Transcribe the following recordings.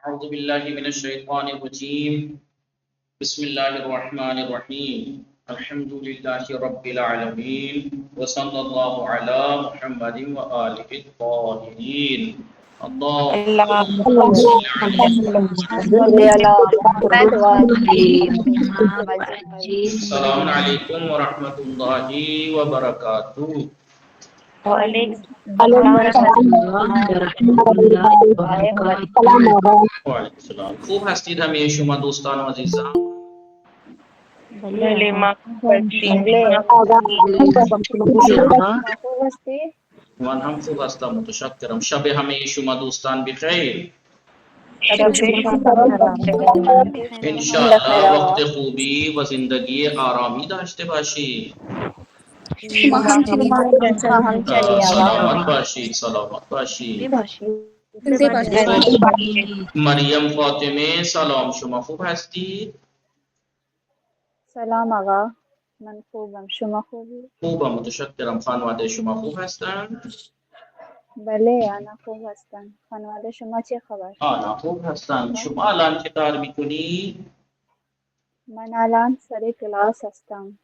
أعوذ بالله من الشيطان الرجيم بسم الله الرحمن الرحيم الحمد لله رب العالمين وصلى الله على محمد وآله الطاهرين اللهم صل على صل على محمد وعلى محمد السلام عليكم ورحمة الله وبركاته. وعليكم السلام علیکم ورحمۃ السلام ورحمۃ اللہ وبرکاتہ. وعلیکم السلام. خوب هستید همه شما دوستان و عزیزان؟ بله ما خوب هستی؟ من هم خوب هستم، متشکرم. شب همه شما دوستان بخیر. شب شما انشاءالله وقت خوبی و زندگی آرامی داشته باشی. سلامت باشید، سلامت باشید. مریم فاطمه سلام، شما خوب هستید؟ سلام آقا، من خوبم، شما خوبی؟ خوبم، متشکرم. خانواده شما خوب هستند؟ بله انا خوب هستم. خانواده شما چه خبر؟ آنا خوب هستند. شما الان چه کار میکنی؟ من الان سر کلاس هستم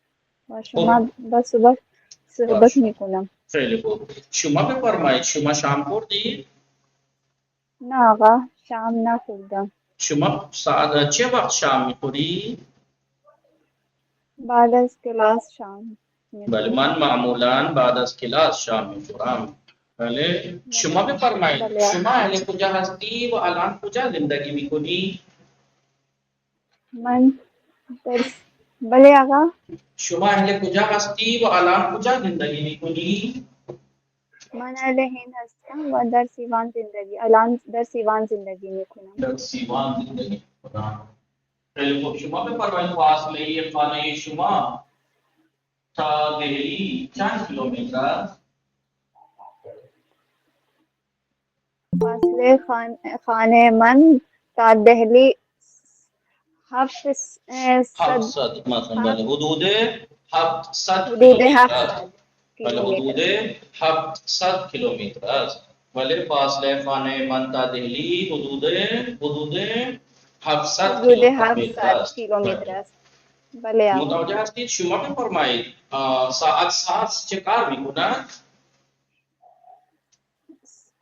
و خوب. شما با صبح صحبت باشه. میکنم. خیلی خوب. شما بفرمایید، شما شام خوردید؟ نه آقا، شام نخوردم. شما ساعت چه وقت شام میخوری؟ بعد از کلاس شام بله، میخورم. من معمولا بعد از کلاس شام میخورم. بله، شما بفرمایید، بله. شما اهل کجا هستی و الان کجا زندگی میکنی؟ من بله آقا، شما اهل کجا هستی و الان کجا زندگی میکنی؟ من اهل هند هستم و در سیوان الان در سیوان زندگی میکنم. در سیوان زندگی میکنم. خیلی خوب. شما بفرمایید فاصله خانه شما تا دهلی چند کیلومتر است؟ فاصله خانه من تا دهلی 700 مثلا. بله، حدود 700 حدود کیلومتر است. 700 بله، حدود کیلومتر. 700 کیلومتر است. بله، فاصله خانه من تا دهلی حدود 700 حدود کیلومتر 700 است. کیلومتر بله. است. بله آقا. متوجه هستید؟ شما بفرمایید ساعت ساز چه کار میکنند؟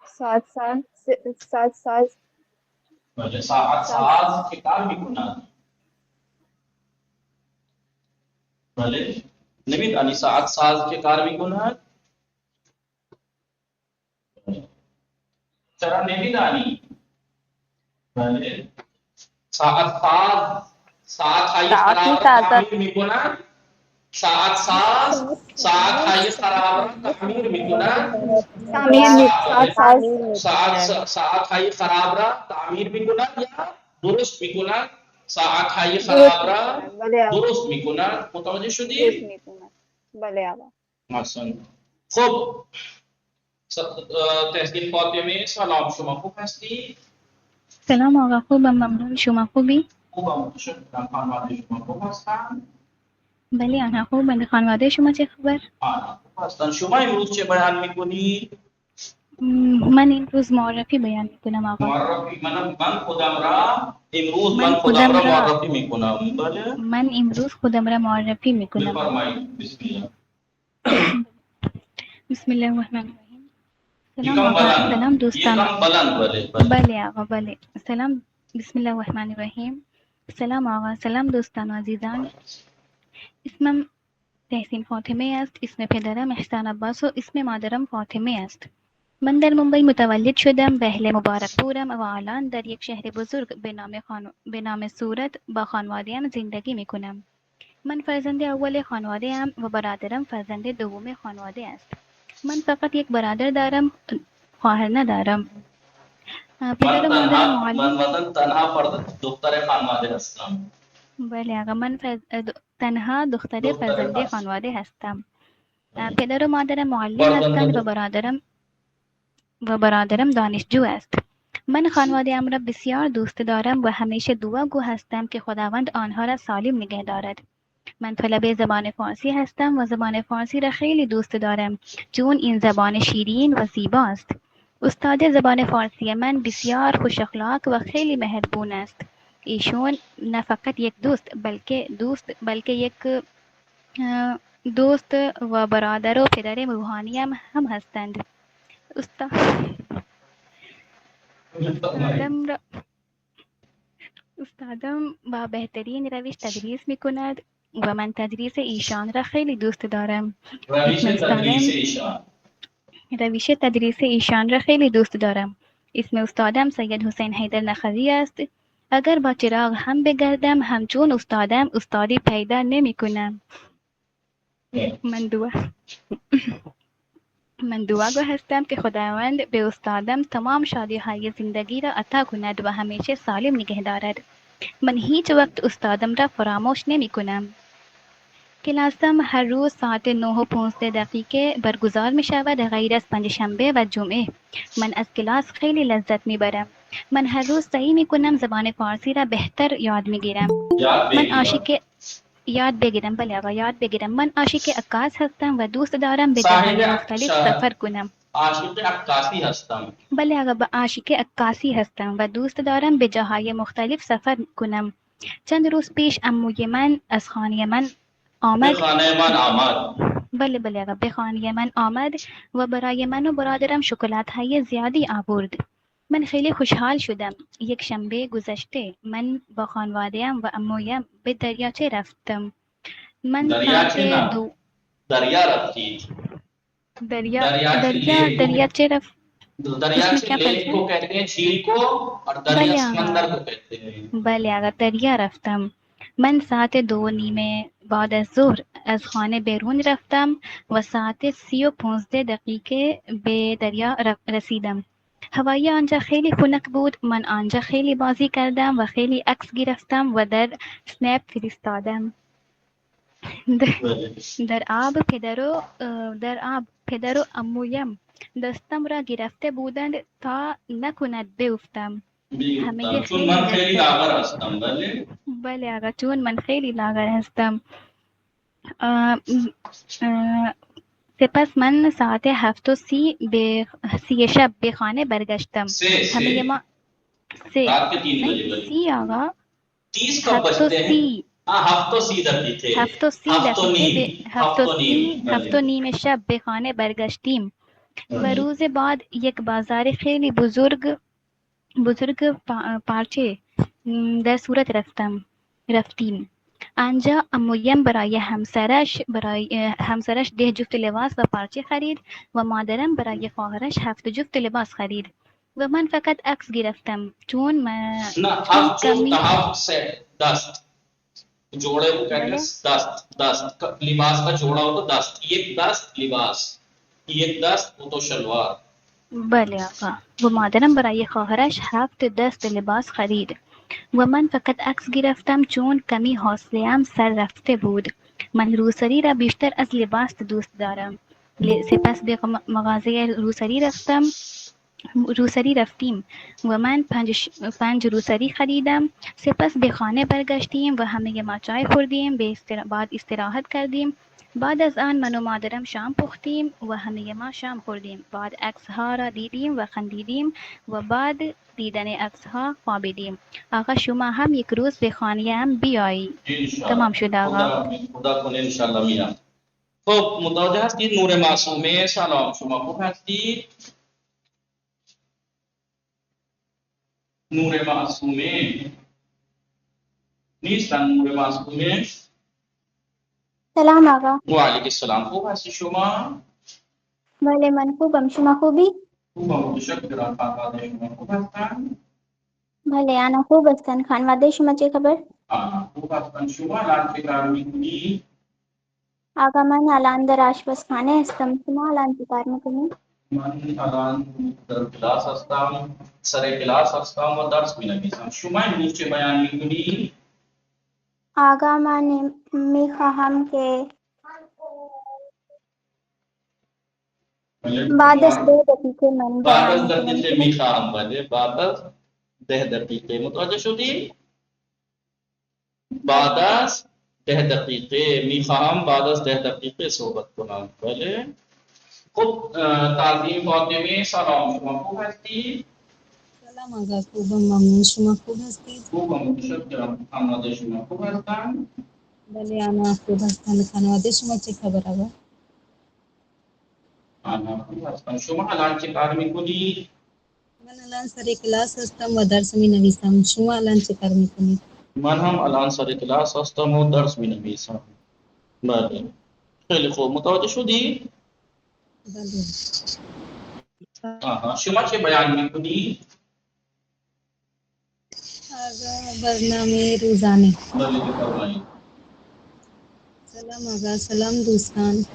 ساعت بله، ساعت ساز چه کار میکنند؟ بله، نمیدانی ساعت ساز چه کار میکنند؟ چرا نمیدانی؟ بله، ساعت های خراب را تعمیر میکنند. ساعت های خراب را تعمیر میکنند. ساعت های خراب را تعمیر میکنند یا درست میکنند. ساعت های خراب را درست میکنند. متوجه درست شدید؟ میکنم. بله آقا. مثلا خب، تحسین فاطمه سلام، شما خوب هستی؟ سلام آقا، خوبم، ممنون. شما خوبی؟ خوبم، متشکرم. خانواده شما خوب هستند؟ بله آنها خوبند. خانواده شما چه خبر؟ خوب هستند. شما امروز چه بیان میکنی؟ من این روز معرفی بیان میکنم آقا. معرفی من خودم را امروز معرفی میکنم. بله، من امروز خودم را معرفی میکنم. بفرمایید. بسم الله. بسم الله الرحمن الرحیم. سلام یکم آقا، بلند. سلام دوستان. یکم بلند. بله. بله آقا، بله. سلام. بسم الله الرحمن الرحیم. سلام آقا، سلام دوستان و عزیزان. اسمم تحسین فاطمه است. اسم پدرم احسان عباس و اسم مادرم فاطمه است. من در ممبئی متولد شدم و اهل مبارکپورم و الان در یک شهر بزرگ به نام صورت با خانواده‌ام زندگی میکنم. من فرزند اول خانواده ام و برادرم فرزند دوم خانواده است. من فقط یک برادر دارم، خواهر ندارم. پدر و مادرم معلم. من تنها دختر خانواده هستم. بله آقا، من تنها دختر فرزند خانواده هستم. پدر و مادرم معلم هستند و برادرم دانشجو است. من خانواده ام را بسیار دوست دارم و همیشه دعاگو هستم که خداوند آنها را سالم نگه دارد. من طالب زبان فارسی هستم و زبان فارسی را خیلی دوست دارم چون این زبان شیرین و زیباست. استاد زبان فارسی من بسیار خوش اخلاق و خیلی مهربون است. ایشون نه فقط یک بلکه یک دوست و برادر و پدر روحانی هم هستند. استادم با بهترین روش تدریس می کند و من تدریس ایشان را خیلی دوست دارم. روش تدریس ایشان را خیلی دوست دارم. اسم استادم سید حسین حیدر نخوی است. اگر با چراغ هم بگردم همچون استادم استادی پیدا نمی کنم. من دعاگو هستم که خداوند به استادم تمام شادی های زندگی را عطا کند و همیشه سالم نگه دارد. من هیچ وقت استادم را فراموش نمی کنم. کلاسم هر روز ساعت 9:15 برگزار می شود غیر از پنجشنبه و جمعه. من از کلاس خیلی لذت می برم. من هر روز سعی می کنم زبان فارسی را بهتر یاد می گیرم. یاد بگیرم. من عاشق عکاس هستم و دوست دارم به جاهای مختلف سفر کنم. عاشق عکاسی هستم. بله آقا، عاشق عکاسی هستم و دوست دارم به جاهای مختلف سفر کنم. چند روز پیش عموی من از خانه من آمد. بله آقا، به خانه من آمد و برای من و برادرم شکلات های زیادی آورد. من خیلی خوشحال شدم. یک شنبه گذشته من با خانواده‌ام و عمویم به دریاچه رفتم. من دریاچه رفت. دریاچے لیک کو کہتے ہیں، جھیل کو، اور دریا سمندر کو کہتے ہیں. بله آقا، دریا رفتم. من ساعت 2:30 بعد از ظهر از خانه بیرون رفتم و ساعت 3:15 به دریا رسیدم. هوای آنجا خیلی خنک بود. من آنجا خیلی بازی کردم و خیلی عکس گرفتم و در سنپ فرستادم. در آب پدر و عمویم دستم را گرفته بودند تا نکند بیفتم. چون من خیلی لاغر هستم. بله آقا، چون من خیلی لاغر هستم. سپس من ساعت 7:30 شب به خانه برگشتم. همه ما رات کے 3 بجے. 30 آقا، 30 کب بجتے ہیں؟ 7:30 شب به خانه برگشتیم و روز بعد یک بازار خیلی بزرگ پارچه در صورت رفتیم. آنجا عمویم برای همسرش 10 جفت لباس و پارچه خرید و مادرم برای خواهرش 7 جفت لباس خرید و من فقط عکس گرفتم چون من دست جوڑے کو کہتے ہیں. دست لباس کا جوڑا ہو تو دست، ایک دست لباس، ایک دست وہ تو شلوار. بله آقا، و مادرم برای خواهرش 7 دست لباس خرید و من فقط عکس گرفتم چون کمی حوصله‌ام سر رفته بود. من روسری را بیشتر از لباس دوست دارم. سپس به مغازه روسری رفتیم و من 5 روسری خریدم. سپس به خانه برگشتیم و همه ما چای خوردیم. بعد استراحت کردیم. بعد از آن من و مادرم شام پختیم و همه ما شام خوردیم. بعد عکس ها را دیدیم و خندیدیم و بعد دیدن عکس ها خوابیدیم. آقا شما هم یک روز به خانه هم بیایی. تمام شد آقا. خدا کنه انشالله میام. خب متوجه هستید نور معصومه؟ سلام، شما خوب هستید؟ نور معصومه نیستن؟ نور معصومه. سلام آقا. و علیکم السلام. خوب هستی شما؟ بله من خوبم. شما خوبی؟ خوبم متشکرم. خانواده شما خوب هستن؟ بله انا خوب هستن. خانواده شما چه خبر؟ خوب هستن. شما الان چه کار میکنی؟ آقا من الان در آشپزخانه هستم. شما الان چه کار میکنی؟ من الان در کلاس هستم، سر کلاس هستم و درس می‌نویسم. شما امروز چه بیان می‌کنی؟ آقا من میخواهم که بعد از 10 دقیقه من بعد از بیان دقیقه کنم. میخواهم بله بعد از 10 دقیقه. متوجه شدی؟ بعد از 10 دقیقه میخواهم بعد از 10 دقیقه صحبت کنم. بله خب تعظیم فاطمه سلام، شما خوب هستید؟ سلام آقا، خوبم، ممنون. شما خوب هستید؟ خوبم، متشکرم. خانواده شما خوب هستن؟ بله آنا خوب هستن. خانواده شما چه خبر آقا؟ آنها خوب هستن. شما الان چه کار میکنید؟ من الان سر کلاس هستم و درس می نویسم. شما الان چه کار میکنید؟ من هم الان سر کلاس هستم و درس مینویسم. بله. خیلی خوب، متوجه شدید؟ بله. آها. شما چه بیان میکنید؟ آقا برنامه روزانه. بله بفرمایید. سلام آقا، سلام دوستان.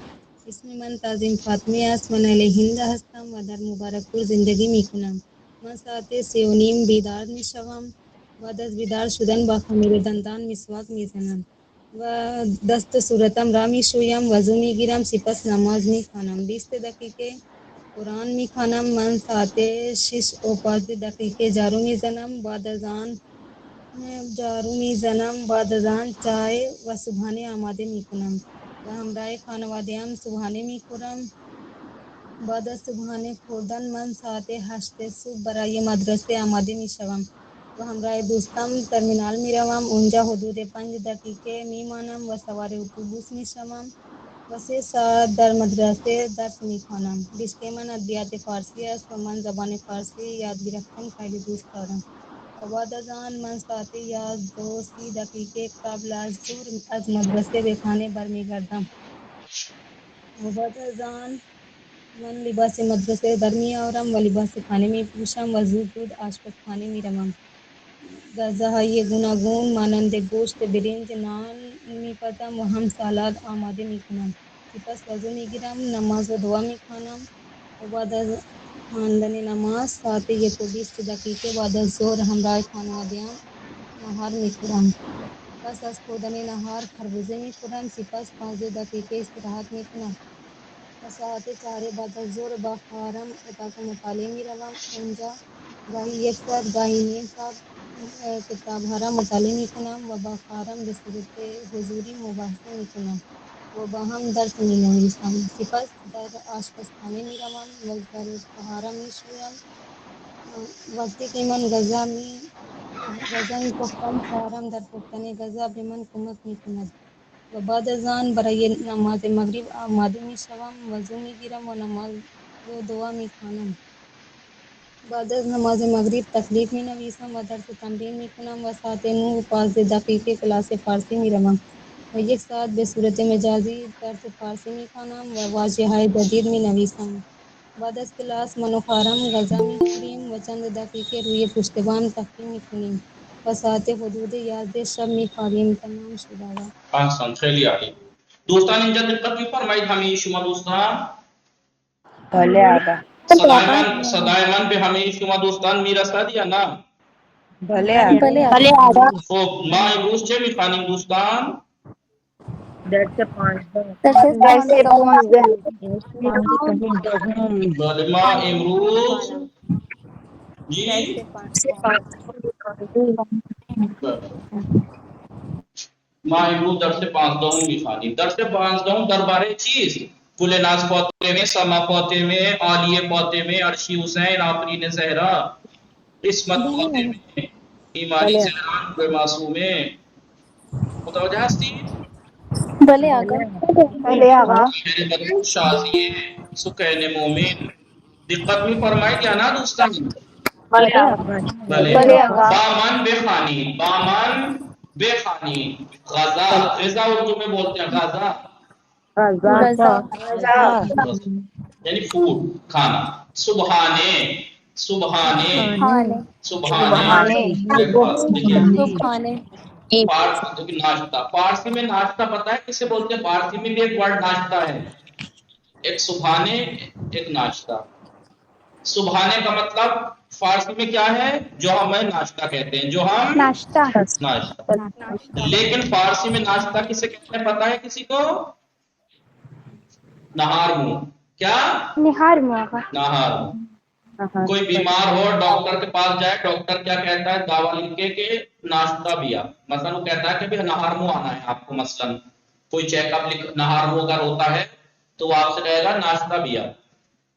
اسم من تعظیم فاطمه است. من اهل هند هستم و در مبارکپور زندگی می کنم. من ساعت 3:30 بیدار می شوم. بعد از بیدار شدن با خمیر دندان مسواک می زنم و دست و صورتم را می شویم، وضو می گیرم، سپس نماز می خوانم. 20 دقیقه قرآن می خوانم. من ساعت 6:05 جارو می زنم. بعد از آن چای و صبحانه آماده می کنم و همراه خانواده‌ام صبحانه می خورم. بعد از صبحانه خوردن من ساعت 8 صبح برای مدرسه آماده می شوم و همراه دوستم ترمینال می روم. اونجا حدود 5 دقیقه می مانم و سوار اتوبوس می شوم و 3 ساعت در مدرسه درس می خوانم. رشته من ادبیات فارسی است و من زبان فارسی یاد گرفتن خیلی دوست دارم. و بعد از آن من ساعت 11:30 قبل از ظهر از مدرسه به خانه برمیگردم و بعد از آن من لباس مدرسه در می آورم و لباس خانه می پوشم و زود آشپزخانه می روم. غذاهای گوناگون مانند گوشت، برنج، نان می پزم و هم سالاد آماده می کنم. سپس وضو می گیرم، نماز و دعا می خوانم و بعد از خواندن نماز ساعت 1:20 بعد از ظهر همراه خانواده‌ام نهار می خورم. پس از خوردن نهار خربوزه می خورم. سپس 15 دقیقه استراحت می کنم و ساعت 4 بعد از ظهر با خواهرم اتاق مطالعه می روم. اونجا گاهی 1 ساعت گاهی نیم ساعت کتاب‌ها را مطالعه می کنم و با خواهرم به صورت حضوری مباحثه می کنم و با هم درس می نویسم. سپس در آشپزخانه می روم و ظرف‌ها می شویم. وقتی که من غذا می پختم خواهرم در پختن غذا به من کمک می کند و بعد از آن برای نماز مغرب آماده می شوم. وضو می گیرم و نماز و دعا می خوانم. بعد از نماز مغرب تکلیف می نویسم و درس تمرین می کنم و ساعت 9:15 کلاس فارسی می روم و 1 ساعت به صورت مجازی درس فارسی می خوانم و واژه‌های جدید می نویسم. بعد از کلاس من و خواهرم غذا می خوریم و چند دقیقه روی پشت بام تفریح می کنیم و ساعت حدود 11 شب می خوابیم. تمام شد آقا. احسن، خیلی عالی. دوستان اینجا دقت می‌فرمایید همه شما دوستان. بله آقا. صدای من به همه شما دوستان میرسد یا نه؟ بله آقا. خب ما امروز چه می‌خوانیم دوستان؟ درس 15. درس 15. بله ما خانم امروز میخوانم. درس جی 15. بله. ما امروز درس 15 می‌خوانیم. درس 15 درباره چیست؟ گل ناز فاطمه، سما فاطمه، عالیه فاطمه، عرشی حسین، آفرین زهرا، قسمت فاطمه، ایمانی بله. زهران و معصومه. متوجه هستید؟ بله آقا. بله. بله آقا. شعر بدر شازیه، سکین مومن. دقت می‌فرمایید یا نه دوستان؟ بله آقا. بله. بله آقا. با من بخوانید، با من بخوانید. غذا، غذا اردو میں بولتے ہیں غذا. غذا. غذا. یعنی فوڈ، کھانا. سبحانے، سبحانے، کھانے. سبحانے. صبحانه. بریکفاسٹ دیکھیے. صبح کھانے. ناشتہ، فارسی میں ناشتہ پتہ ہے کسے بولتے ہیں؟ فارسی میں بھی ایک ورڈ ناشتہ ہے، ایک سبحانے، ایک ناشتہ. سبحانے کا مطلب فارسی میں کیا ہے؟ جو ہمیں ناشتہ کہتے ہیں، جو ہم ناشتہ. ناشتہ. ناشتہ. لیکن فارسی میں ناشتہ کسے کہتے ہیں پتہ ہے کسی کو؟ نہار منہ. کیا؟ نہار موقع. نہار منہ. کوئی بیمار ہو ڈاکٹر کے پاس جائے، ڈاکٹر کیا کہتا ہے؟ دوا لکھ کے کہ ناشتہ بیا. مثلا وہ کہتا ہے کہ بھی نہار منہ آنا ہے آپ کو. مثلا کوئی چیک اپ نہار منہ اگر ہوتا ہے تو وہ آپ سے کہے گا ناشتہ بیا.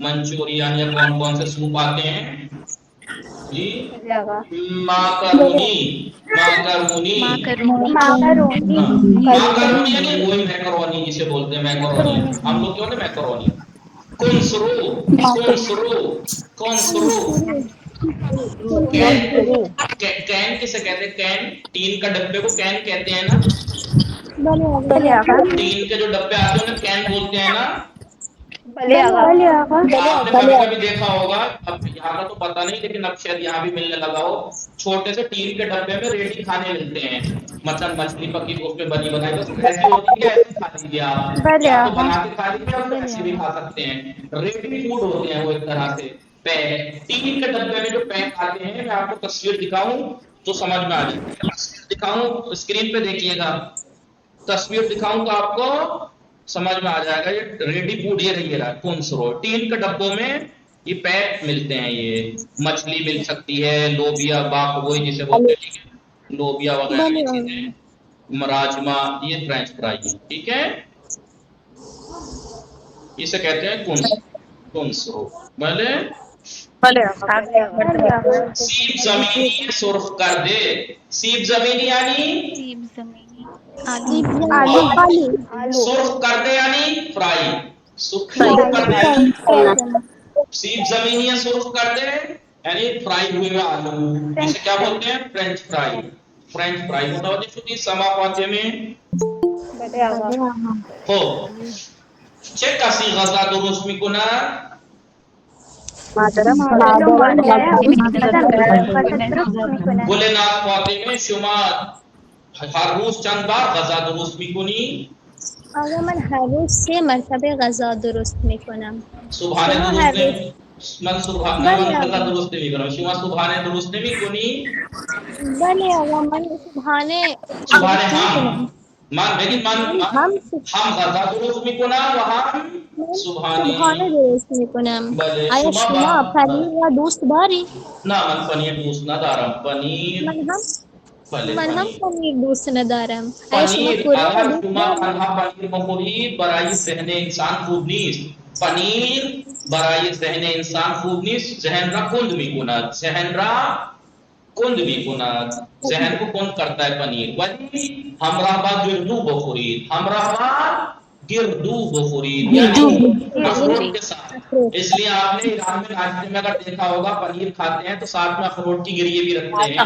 منچورین یا کون کون سے سوپ آتے ہیں جی؟ بلے آقا ماکرونی، ماکرونی، ماکرونی ماکرونی ماکرونی یعنی وہی میکرونی جسے بولتے ہیں میکرونی، ہم لوگ کیوں نا میکرونی. کنسرو، کنسرو، کنسرو. کین کسے کہتے ہیں؟ کین، ٹین کا ڈبے کو کین کہتے ہیں نا. بلے آقا ٹین کے جو ڈبے آتے ہیں انہیں کین بولتے ہیں نا. بلے آقا آپ نے کبھی کبھی دیکھا ہوگا، اب یہاں کا تو پتہ نہیں لیکن اب شاید یہاں بھی ملنے لگا ہو، چھوٹے سے ٹین کے ڈبے میں ریڈی کھانے ملتے ہیں، مثلا مچھلی پکی اس میں بنی بنائی بس ایسی ہوتی ہے، ایسی کھا لیجیے آپ، بلے یا تو آقا بنا کے کھا لیجیے اور ایسے بھی کھا سکتے ہیں. ریڈی فوڈ ہوتے ہیں وہ ایک طرح سے. پیک ٹین کے ڈبے میں جو پیک آتے ہیں، میں آپ کو تصویر دکھاؤں تو سمجھ میں آ جائے گا. تصویر دکھاؤں اسکرین پہ دیکھیے گا، تصویر دکھاؤں تو آپ کو سمجھ میں آ جائے گا. یہ ریڈی فوڈ یہ رہی ہے کنسرو، ٹین کے ڈبوں میں یہ پیک ملتے ہیں. یہ مچھلی مل سکتی ہے، لوبیا باق وہی جسے بولتے ہیں، ٹھیک ہے، لوبیا وغیرہ یہ چیزیں، راجما، یہ فرینچ فرائی ہے، ٹھیک ہے. اسے کہتے ہیں کنسرو. بھلے بلے آقا سیب زمینی سرخ کر دے، سیب زمینی یعنی سیب زمینی آلو آلو سرخ کر دے یعنی فرائی، سرخ فرائی کر دے کرنا یعنی سیب زمینی یا سرخ کر دے یعنی فرائی ہوئے آلو، جسے کیا بولتے ہیں؟ French fry. فرینچ فرائی متوجہ شدی سما فاطمے میں بلے آقا ہو. چه کسی غذا درست میکنه؟ گل ناز فاطمه شما هر روز چند بار غذا درست میکنی؟ آقا من هر روز 3 مرتبه غذا درست میکنم. صبحانه شما درست هر روز نمی من صبح نه بله من غذا آقا درست نمیکنم. شما صبحانه درست نمیکنی؟ بله آقا من صبحانه صبحانه درست میکنم. من بگید هم غذا درست میکنم و هم من صبحانه صبحانه. درست میکنم. بله آیا شما شما پنیر را دوست داری؟ نه من پنیر دوست ندارم. من پنیر هم بله من هم پنیر. پنیر دوست ندارم. آیا شما پنیر پوره را اگر دوست شما داری؟ تنها پنیر بخورید برای ذهن انسان خوب نیست. پنیر برای ذهن انسان خوب نیست، ذهن را کند میکند، ذهن را کند میکند، ذهن کو کند کرتا ہے پنیر. ولی همراه با گردو بخورید، همراه با گردو بخورید یعنی اخروٹ کے ساتھ. اخروٹ. اس لیے آپ نے ایران میں ناشتے میں اگر دیکھا ہوگا پنیر کھاتے ہیں تو ساتھ میں اخروٹ کی گریے بھی رکھتے ہیں،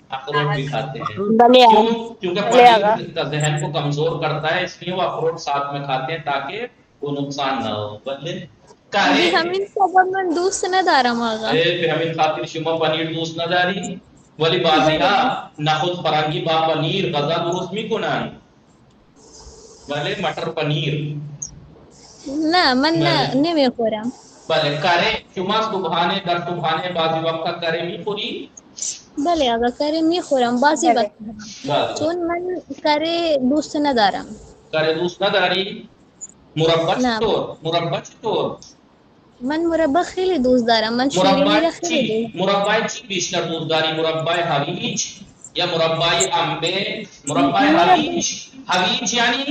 اخروٹ بھی کھاتے ہیں. کیوں؟ کیونکہ پنیر کا ذہن کو کمزور کرتا ہے، اس لیے وہ اخروٹ ساتھ میں کھاتے ہیں تاکہ وہ نقصان نہ ہو. بدلے به همین سبب من دوست ندارم آقا. به همین خاطر شما پنیر دوست نداری؟ ولی بعضیها نخود فرنگی با پنیر غذا درست میکنن. بله مٹر پنیر. نه من نمیخورم. بله کره شما صبحانه در صبحانه بعضی وقتا کره میخوری؟ بله آقا کره میخورم بعضی بله وقت، چون من کره دوست ندارم. کره دوست نداری؟ مربا نه چطور؟ مربا چطور؟ من مربا خیلی دوست دارم. من شیرینی را مربای خیلی چی؟ دوست مربای چی بیشتر دوست داری؟ مربای هویج یا مربای انبه؟ مربای هویج. هویج یعنی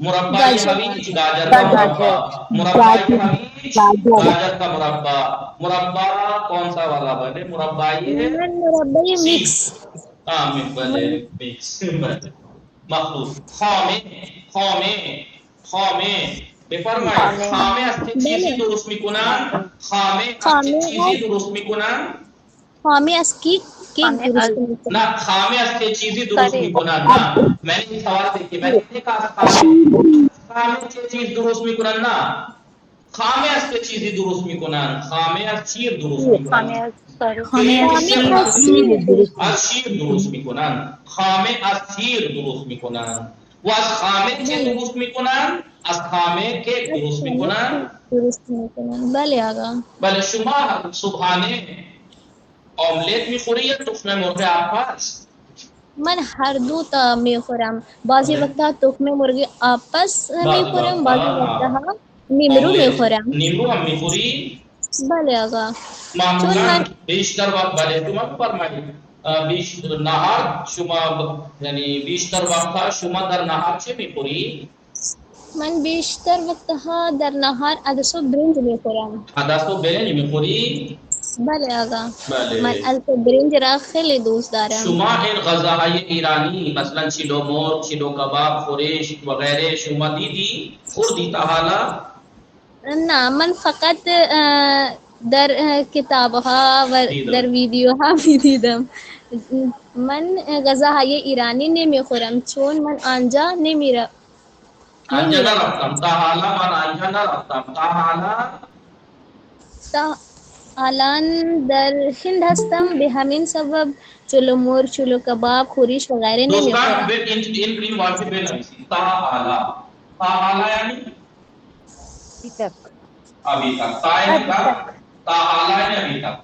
مربای گاجر. هویج گاجر کا مربا. مربای هویج گاجر کا مربا. مربا کون سا والا بنے؟ مربای من مربای سیب. میکس. بله میکس بله مخلوط. خامه خامه خامه بفرمایید. خامه از چه چیزی بله درست میکنن؟ خامه از چه چیزی خامه درست میکنن؟ از کیک درست میکنم. نه خامه از چه چیزی درست میکنن؟ نه میں نے یہ سوال دیکھیے میں نے نہیں کہا خامه خامه چه چیز درست میکنن. نه خامه از چه چیزی درست میکنن؟ خامه از شیر درست میکنن. خامه از سیر درست از شیر درست میکنن. خامه از شیر درست میکنن. و از خامه چه بله درست میکنن؟ از خامه کیک از درست خامه میکنن. درست میکنم. بله آقا. بله شما صبحانه آملت میخوری یا تخم مرغ آپ هست؟ من هر دو تا میخورم. بعضی وقتا تخم مرغ آپس بعضی میخورم، وقتا بعضی وقتا نیمرو آملت میخورم. نیمرو هم میخوری؟ بله آقا. چون معمولا من بیشتر وقت بله شما بفرمایید نهار شما یعنی بیشتر وقتا شما در نهار چه میخوری؟ من بیشتر وقتها در نهار عدس و برنج میخورم. عدس و برنج میخوری؟ بله آقا. بله. من عدس و برنج را خیلی دوست دارم. شما این غذاهای ایرانی مثلا چلو مرغ، چلو کباب، خورش وغیره شما دیدی؟ خوردی تا حالا؟ نه من فقط در کتابها و دیدم. در ویدیوها میدیدم. من غذاهای ایرانی نمیخورم چون من آنجا آنجا نمیرم. نرفتم تا حالا، من آنجا نرفتم تا حالا. تا الان در هند هستم، به همین سبب چلو مرغ، چلو کباب، خورش وغیره دوستان نمیخورم. این گرین واچ پہ نویسی تا حالا یعنی ابھی تک ابھی تک، تا یعنی تا حالا یعنی ابھی تک،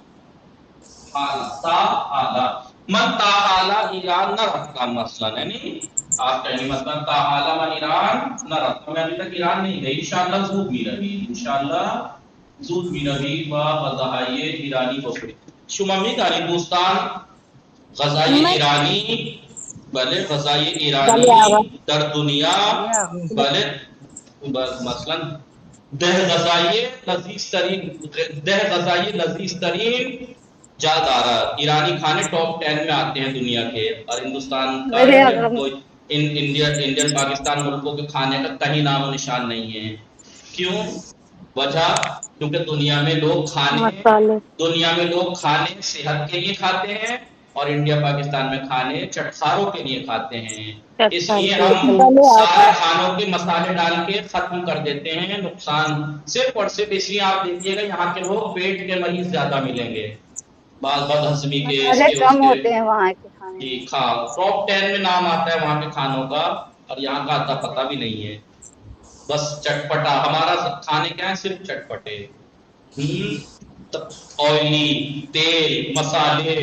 حالا تا حالا. من تا حالا ایران نہ رکھتا مثلا، یعنی آپ کہیں مثلا تا حالا من ایران نہ رکھتا، میں ابھی تک ایران نہیں گئی، انشاءاللہ زود میروی، انشاءاللہ زود میروی و غذاهای ایرانی بخوری. شما میدانی دوستان غذای ایرانی، بله غذای ایرانی در دنیا، بله مثلا ده غذائی لذیذ ترین جا دارا ایرانی کھانے ٹاپ 10 میں آتے ہیں دنیا کے، اور ہندوستان کا انڈین پاکستان ملکوں کے کھانے کا کہیں نام و نشان نہیں ہے. کیوں؟ وجہ کیونکہ دنیا میں لوگ کھانے صحت کے لیے کھاتے ہیں، اور انڈیا پاکستان میں کھانے چٹخاروں کے لیے کھاتے ہیں. اس لیے ہم سارے کھانوں کے مسالے ڈال کے ختم کر دیتے ہیں. نقصان صرف اور صرف اس لیے آپ دیکھیے گا یہاں کے لوگ پیٹ کے مریض زیادہ ملیں گے، بعض ہضمی کے کم ہوتے ہیں وہاں کے کھانے. ٹاپ 10 میں نام آتا ہے وہاں کے کھانوں کا، اور یہاں کا آتا پتہ بھی نہیں ہے. بس چٹپٹا ہمارا کھانے کیا ہے، صرف چٹپٹے، آئلی، تیل، مسالے،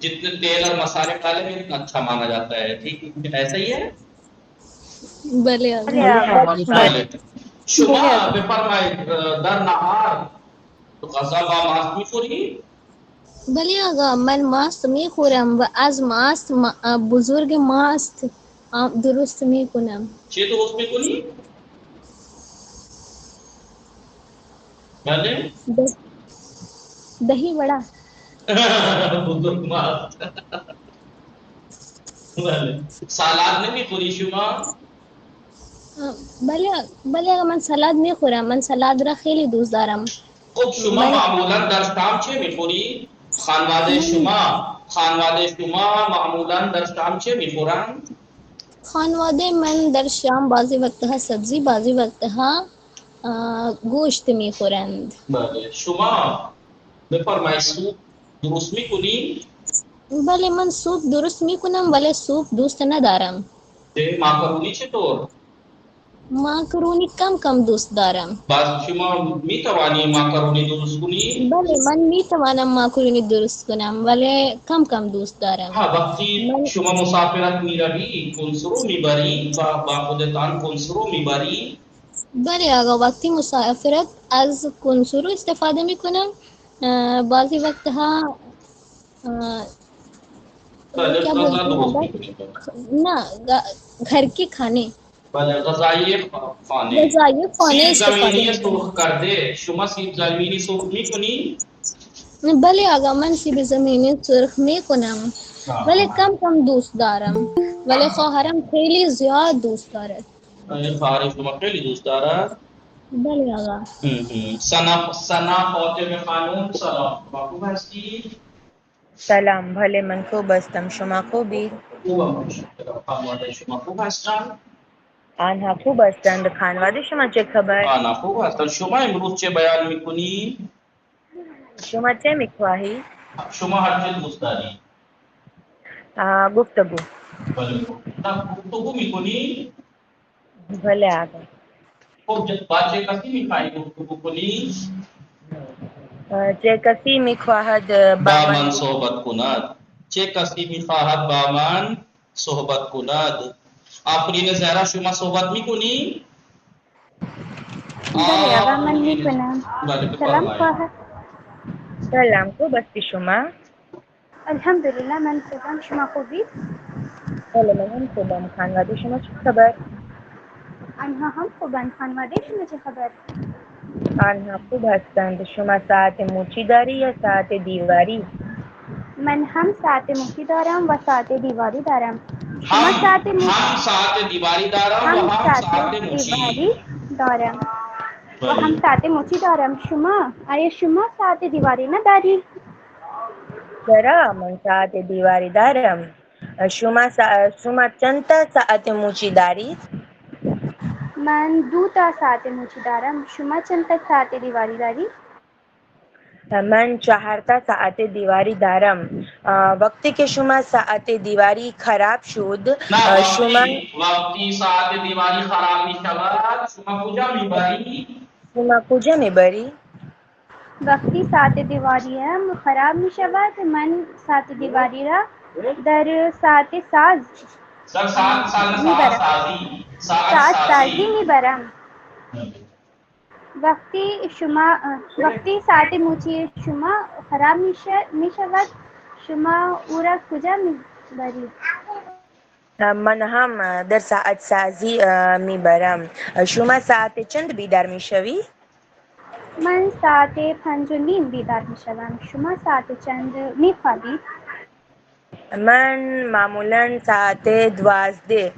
جتنے تیل اور مسالے ڈالیں گے اتنا اچھا مانا جاتا ہے. ٹھیک ایسا ہی ہے. بله آقا. شما بفرمایید در نهار غذا با ماست میخوری؟ بله آقا من ماست میخورم و از ماست بزرگ ماست درست میکنم. چی درست میکنی؟ بله؟ دہی بڑا. بزرگ ماست. بله. سالاد نمیخوری شما؟ بله آقا من سلاد میخورم، من سلاد را خیلی دوست دارم. خب شما معمولا در شام چه میخوری؟ خانواده شما معمولا در شام چه میخورن؟ خانواده من در شام بعضی وقتها سبزی، بعضی وقتها گوشت میخورند. بله. شما بفرمایید سوپ درست میکنی؟ بله من سوپ درست میکنم ولی سوپ دوست ندارم. ماکارونی چطور؟ ماکارونی کم دوست دارم. باز شما میتوانی ماکارونی درست کنی؟ بله من میتوانم ماکارونی درست کنم ولی کم دوست دارم. وقتی شما مسافرت میروی کنسرو میبری با خودتان کنسرو میبری؟ بله آقا وقتی مسافرت از کنسرو استفاده میکنم. بعضی وقتها نه گھر کے کھانے، غذائی خانے زمینی سرخ کر دے. شما سیب زمینی سرخ میکنی؟ بله آقا من سیب زمینی سرخ میکنم ولی کم دوست دارم، ولی خواهرم خیلی زیاد دوست دارد. خواهر شما خیلی دوست دارد؟ بله آقا. ثنا فاطمه خانم سلام، خوب هستی؟ سلام، بله من خوب هستم، شما خوبی؟ خوبم. خانواده شما خوب هستند؟ آنها خوب هستند. خانواده شما چه خبر؟ آنها خوب هستند. شما امروز چه بیان میکنی؟ شما چه میخواهی؟ شما هر چه دوست داری. گفتگو. بله. گفتگو میکنی؟ بله آقا. خب با چه کسی میخواهی گفتگو کنی؟ چه کسی میخواهد با من صحبت کند. چه کسی میخواهد با من صحبت کند. آفرین زهرا شما صحبت میکنی؟ بله آقا من میکنم. سلام خواهر. سلام، خوب هستی شما؟ الحمدلله من خوبم، شما خوبی؟ بله من هم خوبم. خانواده شما چه خبر؟ آنها هم خوبند. خانواده شما چه خبر؟ آنها خوب هستند. شما ساعت مچی داری یا ساعت دیواری؟ من هم ساعت مچی دارم و ساعت دیواری دارم. شما ہم ساعت مچی ہم ساعت دیواری دارم و هم هم ساعت ساعت دیواری مچی. دارم و هم بله. ساعت مچی دارم. شما آیا شما ساعت دیواری نداری؟ چرا؟ من ساعت دیواری دارم. شما چند تا ساعت مچی دارید؟ من 2 تا ساعت مچی دارم. شما چند تا ساعت دیواری داری؟ من 4 تا ساعت دیواری دارم. وقتی که شما ساعت دیواری خراب شد، نه شما وقتی ساعت دیواری خراب می شود شما کجا می بری؟ کجا میبری؟ وقتی ساعت دیواریم خراب می شود من ساعت دیواری را در ساعت ساز سر ساعت میبرم. سازی ساعت ساعت سازی سازی. میبرم. وقتی ساعت موچی شما خراب می شود شما او را کجا میبرید؟ من هم در ساعت سازی میبرم. شما ساعت چند بیدار میشوی؟ من ساعت 5:30 بیدار می شوم. شما ساعت چند می خوابید؟ من معمولا ساعت 12:30 دوازده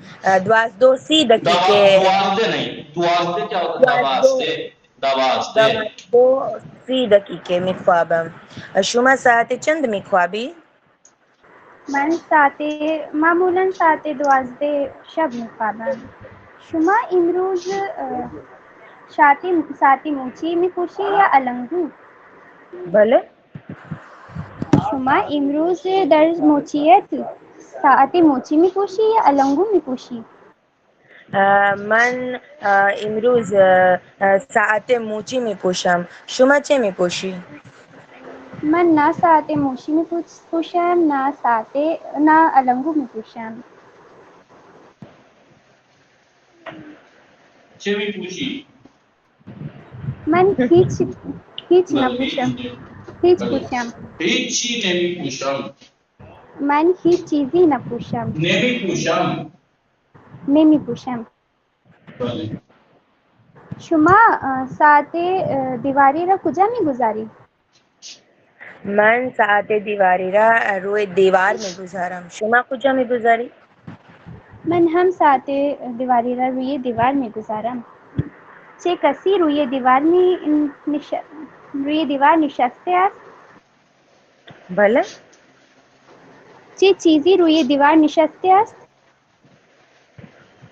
نہیں، دوازده کیا ہوتا ہے؟ 12 دوازده. 12:30 میخوابم. شما ساعت چند میخوابی؟ من معمولا ساعت 12 شب می خوابم. شما امروز ساعت موچی می پوشی یا علنگو؟ بله. شما امروز در موچیت ساعت موچی می پوشی یا علنگو می پوشی؟ من امروز ساعت موچی میپوشم. شما چه میپوشی؟ من نه ساعت موچی می پوشم نه علنگو می پوشم. چه می پوشی؟ من هیچ نپوشم. هیچ پوشم. هیچی نمی پوشم. من هیچ چیزی نپوشم. نمی پوشم. نمی پوشم. بله. شما ساعت دیواری را کجا می گذاری؟ من ساعت دیواری را روی دیوار میگذارم. شما کجا میگذاری؟ من هم ساعت دیواری را روی دیوار می گذارم. چه کسی روی دیوار نشسته است؟ بله. چه چیزی روی دیوار نشسته است؟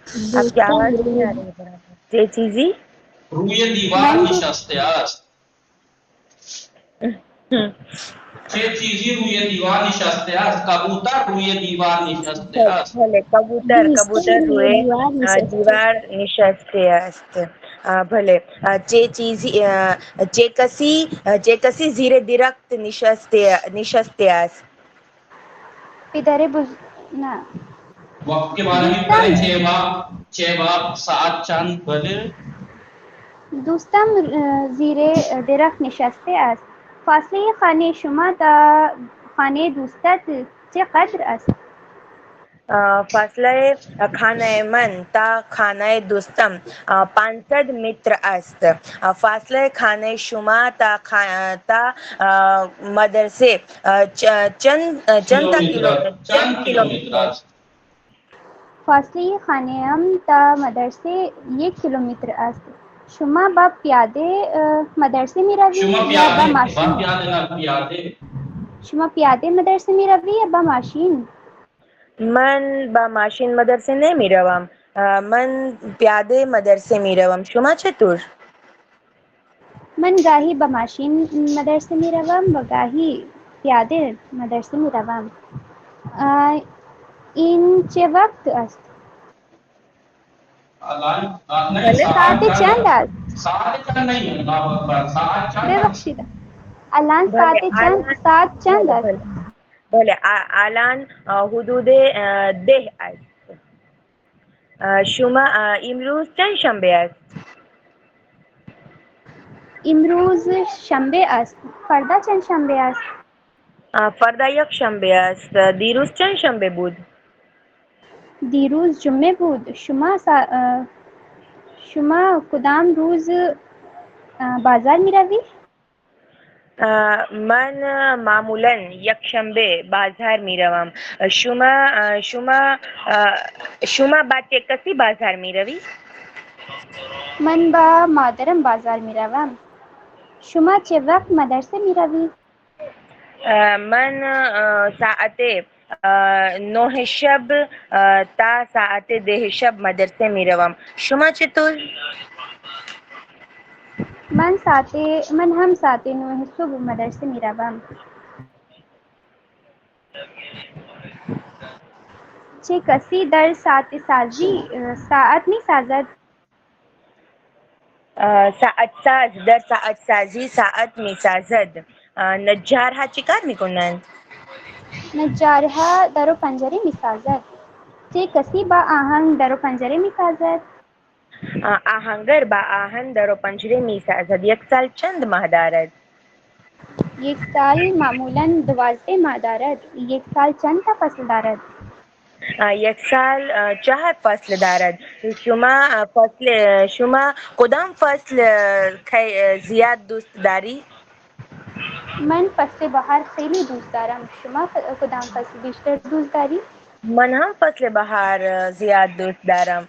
آپ کی دوستان آواز نہیں آ رہی ہے برابر. چه چیزی؟ روی دیوار من نشسته است. چه چیزی روی دیوار نشسته است؟ کبوتر روی دیوار نشسته است. بله، کبوتر دوستان روی روی دیوار نشسته. دیوار نشسته است. بله. چه کسی زیر درخت نشسته است. نه. وقت کے بارے میں پڑھے. دوستم چھ باب ساعت چند. بله. دوستم زیر درخت نشسته است. فاصله خانه شما تا خانه دوستت چقدر است؟ فاصله خانه من تا خانه دوستم 500 متر است. فاصله خانه شما تا مدرسه چند تا چند چند کیلومتر کیلومتر؟ است. فاصله خانه‌ام تا مدرسه 1 کیلومتر است. شما با پیاده مدرسه می روی شما یا با پیاده با ماشین؟ پیاده نه پیاده. شما پیاده مدرسه می روی یا با ماشین؟ من با ماشین مدرسه نمی روم. من پیاده مدرسه می روم. شما چطور؟ من گاهی با ماشین مدرسه می روم و گاهی پیاده مدرسه می روم. این چه وقت است؟ الان نہیں بله. ساعت ساعت چند چند است. است؟ ساعت چند نہیں ہے. اللہ اکبر. ساعت چند است. ببخشید. الان بله ساعت چند بله است؟ بله بله الان حدود 10 است. شما امروز چند شنبه است؟ امروز شنبه است. فردا چند شنبه است؟ فردا یک شنبه است. دیروز چند شنبه بود؟ دیروز جمعه بود. شما کدام روز بازار میروی؟ من معمولا یک شنبه بازار میروم. شما با چه کسی بازار میروی؟ من با مادرم بازار میروم. شما چه وقت مدرسه میروی؟ من ساعت 9 شب تا ساعت 10 شب مدرسه میروم. شما چطور؟ من هم ساعت 9 صبح مدرسه میروم. چه کسی در ساعت سازی ساعت میسازد؟ ساعت ساز در ساعت سازی ساعت میسازد. نجارها چی کار میکنند؟ نجارها در و پنجره میسازد. چه کسی با آهن در و پنجره میسازد؟ آهنگر با آهن در و پنجره میسازد. یک سال چند ماه دارد؟ یک سال معمولا 12 ماه دارد. یک سال چند تا فصل دارد؟ یک سال 4 فصل دارد. شما کدام فصل زیاد دوست داری؟ من فصل بهار خیلی دوست دارم. شما کدام فصل بیشتر دوست داری؟ من هم فصل بهار زیاد دوست دارم.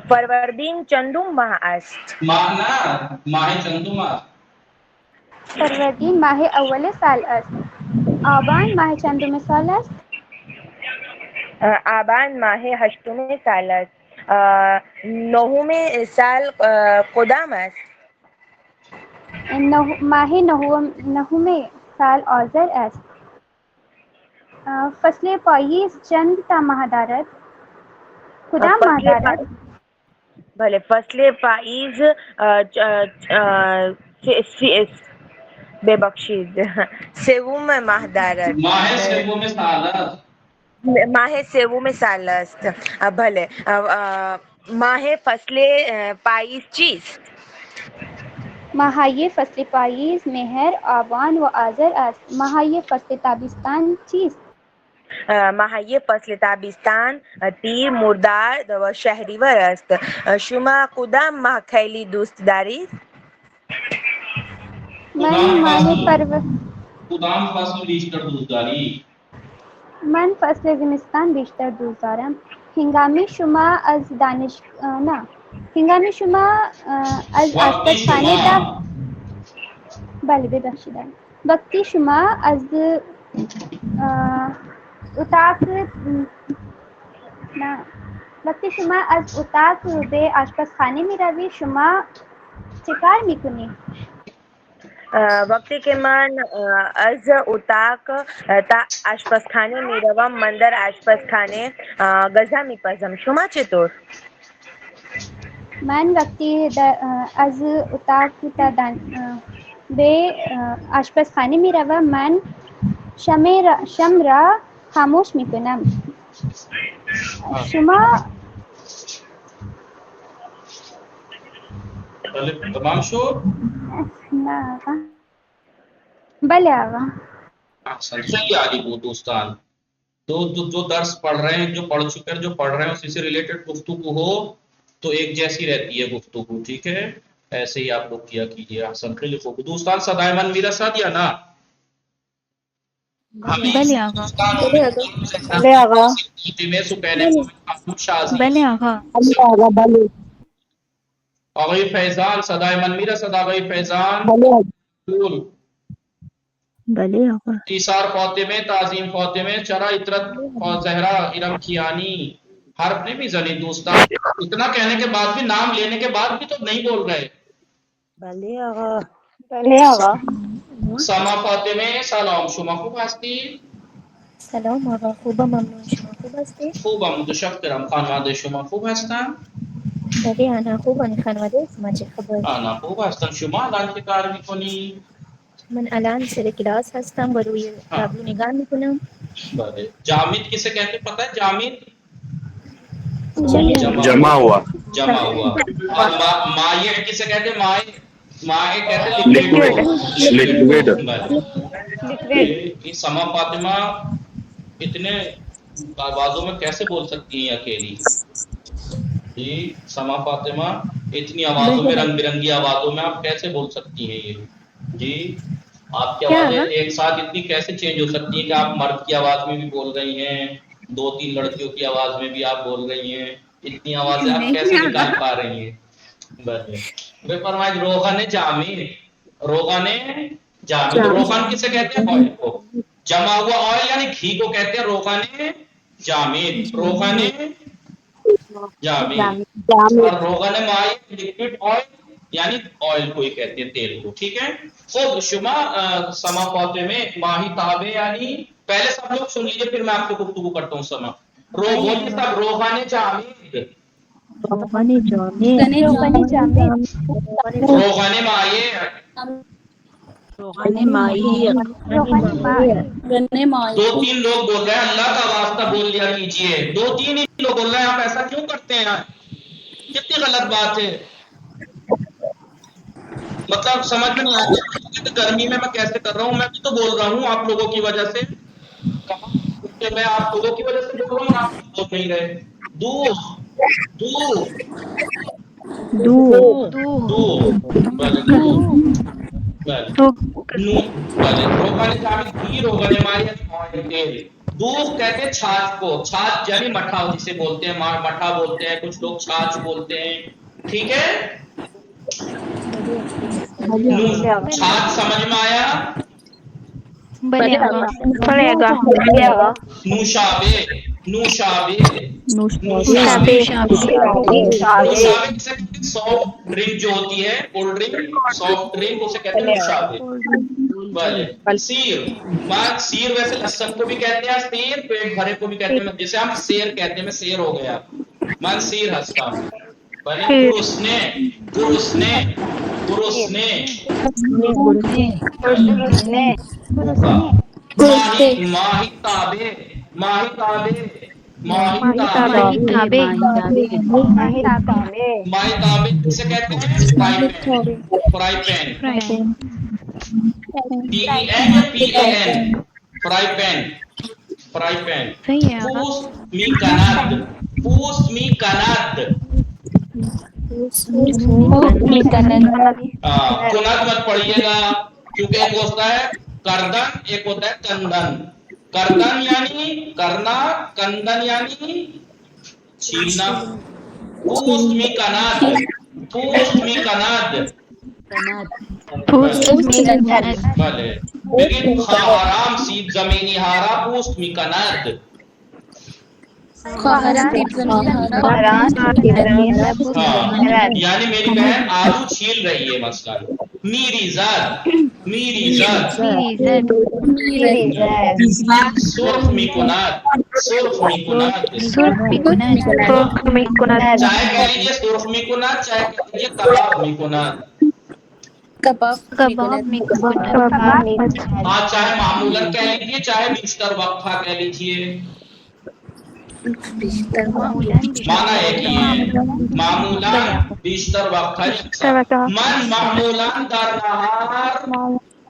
فروردین چندم ماه است؟ ماہ چندم. فروردین ماه اول سال است. آبان ماه چندم سال است؟ آبان ماه 8 سال است. 9 سال کدام است؟ ماه نهم سال آذر است. فصل پاییز چند تا ماه دارد؟ کدام ماه دارد؟ بله، فصل پاییز ببخشید سوم ماه دارد. ماہ سوم سال. ماه سوم سال است. بله. ماه فصل پاییز چیست؟ ماهای فصل پاییز مهر، آبان و آذر است. ماهای فصل تابستان چیست؟ ماهی فصل تابستان تیر، مرداد و شهریور است. شما کدام ماه خیلی دوست دارید؟ کدام فصل بیشتر دوست داری؟ من فصل زمستان بیشتر دوست دارم. هنگامی شما از آشپزخانه تا بله ببخشید. وقتی شما از اتاق به آشپزخانه می روی شما چه کار می کنی؟ وقتی که من از اتاق تا آشپزخانه می روم، من در آشپزخانه غذا می پزم. شما چطور؟ من وقتی از اتاق تا به آشپزخانه می روم، من شم را خاموش می کنم. شما تمام شد؟ نه آقا. بله آقا. احسن، خیلی عالی بود دوستان. جو درس پڑھ رہے ہیں، جو پڑھ چکے ہیں، جو پڑھ رہے ہیں اسی سے ریلیٹڈ گفتگو ہو تو ایک جیسی رہتی ہے گفتگو. ٹھیک ہے، ایسے ہی آپ لوگ کیا کیجیے. احسن، خیلی خوب دوستان. صدائے من میرا ساتھ یا نا؟ بله آقا. بله آقا. بله آقا. آقای فیضان صدای من میره؟ صدا آقای فیضان؟ بله آقا. ایثار فاطمه، تعظیم فاطمه، چرا عطرت زہرا، ارم کیانی. حرف نہیں میزنی دوستان. اتنا کہنے کے بعد بھی، نام لینے کے بعد بھی تو نہیں بول رہے. بله آقا. بله آقا. سما فاطمه سلام، شما خوب هستی؟ سلام آقا، خوبم، ممنون. شما خوب هستی؟ خوبم، متشکرم. خانواده شما خوب هستن؟ بله انا خوبم. خانواده شما چه خبر؟ آنا خوب هستن. شما الان چه کار میکنی؟ من الان سر کلاس هستم و روی تابلو نگاه میکنم. بله. جامد کسے کہتے پتہ ہے؟ جامد جمع ہوا. اور مائع کسے کہتے؟ مائع کہتے لیکوڈ. یہ سما فاطمہ اتنے آوازوں میں کیسے بول سکتی ہیں اکیلی؟ جی سما فاطمہ اتنی آوازوں میں، رنگ برنگی آوازوں میں آپ کیسے بول سکتی ہیں یہ؟ جی آپ کی آوازیں ایک ساتھ اتنی کیسے چینج ہو سکتی ہیں کہ آپ مرد کی آواز میں بھی بول رہی ہیں، 2-3 لڑکیوں کی آواز میں بھی آپ بول رہی ہیں، اتنی آوازیں آپ کیسے نکال پا رہی ہیں؟ بس فرمائے روغن جامد، روغن جامد، روغن کسے کہتے ہیں؟ آئل کو، جمع ہوا آئل یعنی گھی کو کہتے ہیں روغن جامد، روغن جامد، اور روغن مائی لکوڈ آئل یعنی آئل کو ہی کہتے ہیں، تیل کو، ٹھیک ہے؟ خود شما سما فاطمہ ماہی تابے یعنی، پہلے سب لوگ سن لیجئے پھر میں آپ کو گفتگو کرتا ہوں. سما بولیے سب، روغن جامد، روغن جامد، روغن مائع، روغن مائی، 2-3 لوگ بول رہے ہیں، اللہ کا واسطہ بول لیا کیجئے، 2-3 ہی لوگ بول رہے ہیں، آپ ایسا کیوں کرتے ہیں؟ کتنی غلط بات ہے، مطلب سمجھ میں نہیں آتا. گرمی میں کیسے کر رہا ہوں، میں بھی تو بول رہا ہوں آپ لوگوں کی وجہ سے، کیونکہ میں آپ لوگوں کی وجہ سے بول رہا ہوں، آپ بول نہیں رہے. روغن جامد گھی، روغن مائی آئل تیل. دوغ کہتے ہیں چھاچھ کو، چھاچھ یعنی مٹھا جسے بولتے ہیں، مٹھا بولتے ہیں کچھ لوگ، چھاچھ بولتے ہیں، ٹھیک ہے؟ چھاچھ سمجھ میں آیا؟ بلے آقا. نوشابے، نوشابے، نوشابے. نوشابے کسے کہتے ہیں؟ سافٹ ڈرنک جو ہوتی ہے، کولڈ ڈرنک، سافٹ ڈرنک، اسے کہتے ہیں نوشابے. بھلے سیر، سیر ویسے لہسن کو بھی کہتے ہیں، سیر پیٹ بھرے کو بھی کہتے ہیں، جسے ہم سیر کہتے ہیں، میں سیر ہو گیا، میں سیر ہنستا ہوں. بھلے گرسنے، گرسنے، گرسنے، ماہی تابے، ماہی تابے، ماہی تابے، ماہی تابے. ماہی تابے کسے کہتے ہیں؟ Fry pan, fry pan, fry pan. PEN یا PAN، fry pan, fry pan. صحیح ہے آقا. پوست می کناد، پوست می کناد، کناد مت پڑھیے گا کیونکہ ایک ہوتا ہے کردن، ایک ہوتا ہے کندن. کردن یعنی کرنا، کندن یعنی چھیلنا. پوست می کناد، پوست می کناد. بھلے بگن خواہرام سید زمینی ہارا پوست می کناد. یعنی میری بہن آلو چھیل رہی ہے مثلا. میری زاد، میری زاد. میری زد. سرخ می کناد، سرخ می کناد. سرخ میکنند. چاہے کہہ لیجیے سرخ می کناد، چاہے کہہ لیجیے کباب می کناد. کباب میکنند. ہاں چاہے معمولاً کہہ لیجیے، چاہے بیشتر وقفہ کہہ لیجیے، معمولاً بیشتر مانا ایک ہی ہے. معمولاً بیشتر وقفہ، من معمولاً در نهار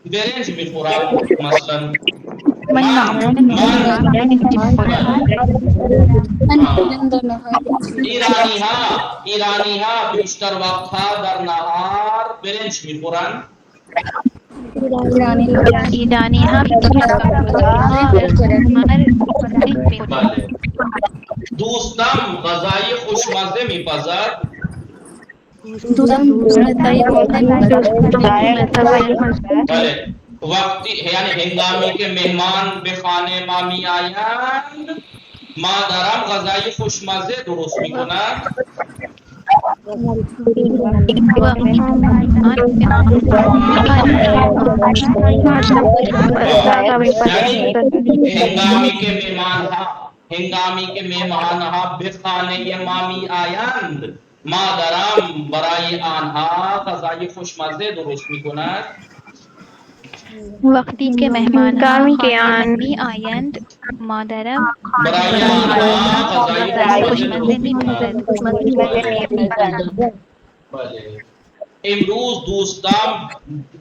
برنج میخورم مثلا. من معمولاً ایرانی ها، ایرانی ها بیشتر وقتها در نهار برنج میخورن. ایرانی ها بله. دوستم غذای خوشمزه میپزد. بله. وقتی یعنی هنگامی که مهمان به خانه ما میآیند، مادرم غذای خوشمزه درست میکند. یعنی هنگامی که مهمان ها به خانه ما میآیند، مادرم برای آنها غذای خوشمزه درست میکند. وقتی که مهمان خانه می آیند مادرم برای آنها غذای خوشمزه میکند. بله. امروز دوستم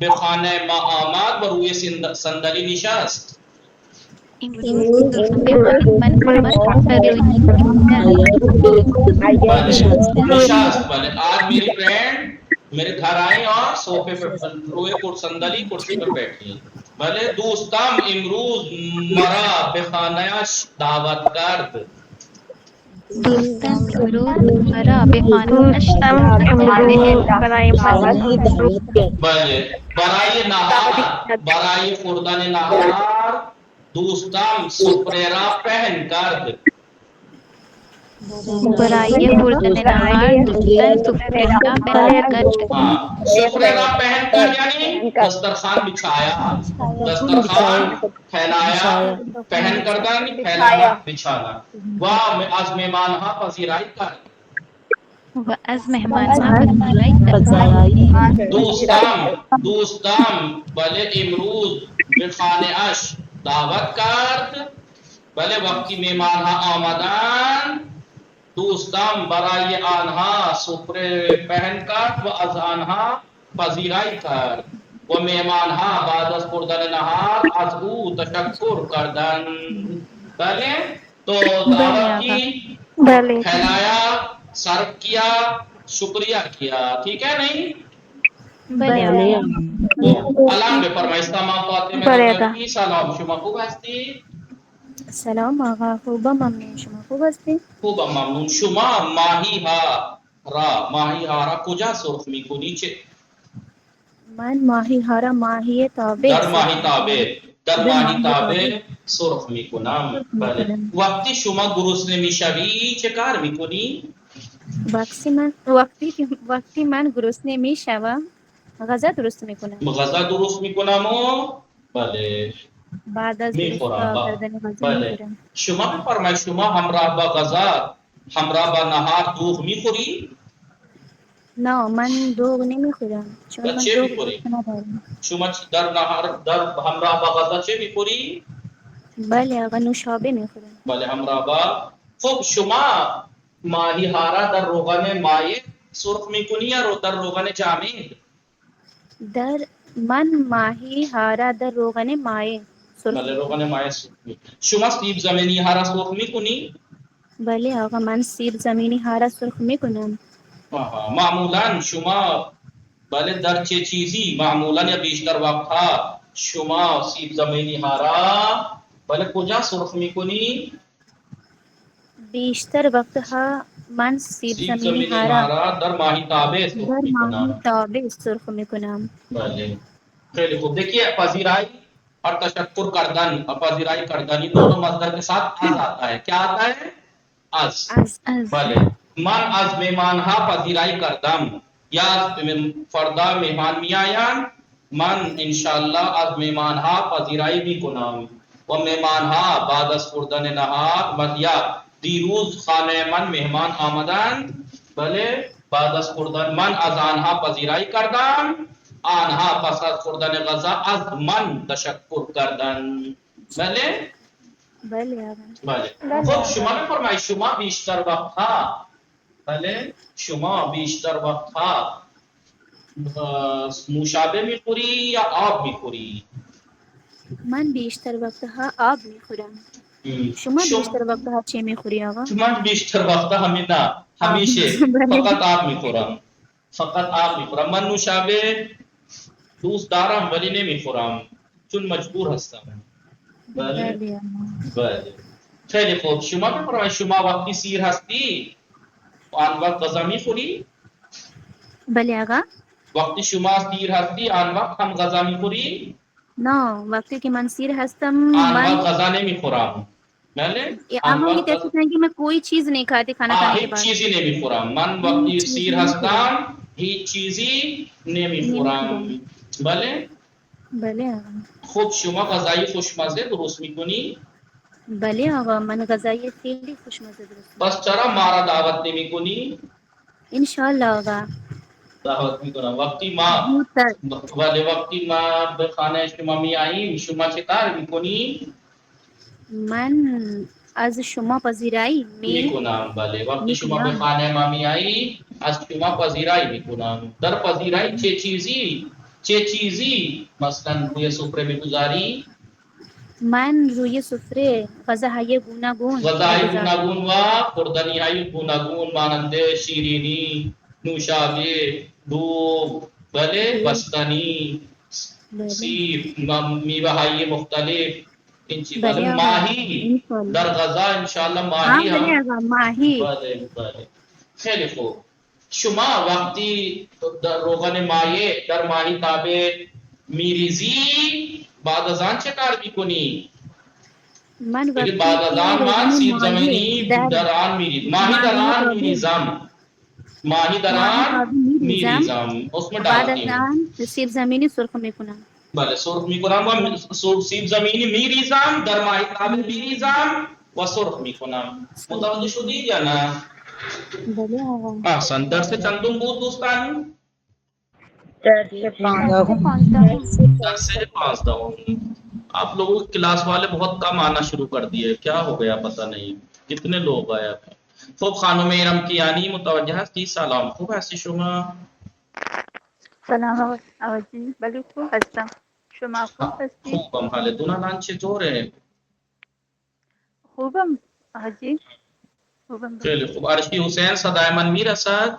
به خانه ما آمد و روی صندلی نشست. امروز بخاری منفرد نشاز بولے آج میری فرینڈ میرے گھر آئی اور صوفے پہ روئے صندلی کرسی پہ بیٹھی بھلے دوستم امروز مرا بخانیش دعوت کرد دوستم امروز مرا بخانه‌اش بھلے برائے نہار برائے خوردن نہار دوستم سپریرا پہن کرد برای خوردن نهار دوستان سفره پهن کرد. سفریرا پہن کر یعنی دسترخوان بچھایا دسترخوان پھیلایا پہن کردن پھیلانا بچھانا واہ از مہمانها پذیرائی کرد و از مهمانها پذیرائی کرد. دوستم بلے امروز بخانه اش دعوت کرد بلے وقتی مہمانها آمدن دوستم برای آنها سفره پهن کرد و از آنها پذیرائی کرد و مهمانها بعد از خوردن نهار از او تشکر کردن بلے تو دعوت کی کھلایا سرو کیا شکریہ کیا ٹھیک ہے نہیں الحمد فرمائشتہ ماں فاطمہ کی سلام شما خوب هستی سلام آقا خوبم ممنون شما خوب هستی؟ خوبم ممنون شما ماهی ها را کجا سرخ میکنی چه من ماهی ها را ماهی تابع در ماهی تابع سرخ میکنم بله وقتی شما گرسنه میشوی چه کار میکنی وقتی من گرسنه میشوم غذا درست میکنم و بله بعد از میخورم کردن غذا بله میخورم شما بفرمایید شما همراه با غذا همراه با نهار دوغ میخوری نه من دوغ نمیخورم چون من چه دوغ میخوری دوست ندارم. شما در نهار در همراه با غذا چه میخوری بله آقا نوشابه میخورم بله همراه با خب شما ماهی هارا در روغن مایع سرخ میکنی یا در روغن جامد من ماهی ها را در روغن مایع بله روغن مایع سرخ میکنی شما سیب زمینی هارا سرخ میکنی بله آقا من سیب زمینی ها را سرخ میکنم معمولا شما بله در چه چیزی معمولا یا بیشتر وقتها شما سیب زمینی ها را بله کجا سرخ میکنی بیشتر وقتها من سیب زمینی ها را در ماهی تابع سرخ میکنم بله خیلی خوب دیکھیے پذیرائی اور تشکر کردن اور پذیرائی کردن یہ دونوں مصدر کے ساتھ از آتا ہے کیا آتا ہے از بله من از مهمانها پذیرائی کردم یا فردا مهمان می آیند من انشاءالله از مهمانها پذیرائی می کنم و مهمانها بعد از خوردن نهار یا دیروز خانه من مهمان آمدند بله بعد از خوردن من از آنها پذیرائی کردم آنها پس از خوردن غذا از من تشکر کردن بله بله خب شما بفرمایید شما بیشتر وقتها بله شما بیشتر وقتها نوشابه میخوری یا آب میخوری من بیشتر وقتها آب میخورم شما بیشتر وقتها چی میخوری آقا من بیشتر وقتها همین نه همیشه فقط آب میخورم من نوشابه دوست دارم ولی نمیخورم چون مجبور هستم بله بله خیلی خوب شما بفرمایید شما وقتی سیر هستی آن وقت غذا میخوری بله آقا وقتی شما سیر هستی آن وقت هم غذا میخوری نه وقتی که من سیر هستم آن وقت غذا نمیخورم بله آقا یہ کہتے ہیں کہ میں کوئی چیز نہیں کھاتی کھانا کھانے کے بعد هیچ چیزی نمیخورم من وقتی سیر هستم هیچ چیزی نمیخورم بله بله آقا خب شما غذای خوشمزه درست میکنی بله آقا من غذای خیلی خوشمزه درست بس چرا ما را دعوت نمیکنی انشاءالله آقا دعوت میکنم وقتی ما به خانه شما میاییم شما چه کار میکنی من از شما پذیرایی میکنم بله وقتی شما به خانه ما میایی از شما پذیرایی میکنم در پذیرایی چه چیزی مثلا روی سفره میگذاری من روی سفره غذاهای گوناگون غذای می‌گذارد. گوناگون و خوردنی های گوناگون مانند شیرینی، نوشابه، دوغ، بله، بستنی، بله سیب، میوه های مختلف، این چیز بله بله. آقا ماهی انشالله. در غذا انشاءاللہ ها ماهی بله هم آقا ماهی بله بله. خیلی خوب. شما وقتی در روغن مایع در ماهی تابع میریزی بعد از آن چه کار میکنی؟ من بگید وقتی بعد از که آن من روغن سیب ماهی زمینی در آن میریزم، ماهی در ماهی آن تابع میریزم، ماهی در ماهی آن تابع می‌ریزم میریزم، اس میں و بعد ڈالتی از ہوں. آن سیب زمینی سرخ میکنم. بله سرخ میکنم و سیب زمینی میریزم در ماهی تابع میریزم و سرخ میکنم. متوجه شدید یا نه؟ بله آقا. احسن. درس چندم بود دوستان؟ درس درس 15 درس 15. آپ لوگوں کی کلاس والے بہت کم آنا شروع کر دیے، کیا ہو گیا پتہ نہیں، کتنے لوگ آئے اب. خوب خانم ارم کیانی متوجه هستی؟ سلام، خوب هستی شما؟ سلام آقاجی، ولی خوب هستم. شما خوب هستی؟ خوبم. حالتون الان چطوره؟ خوبم آقاجی، خوبم. خیلی خوب. عرشی حسین صدای من میرسد؟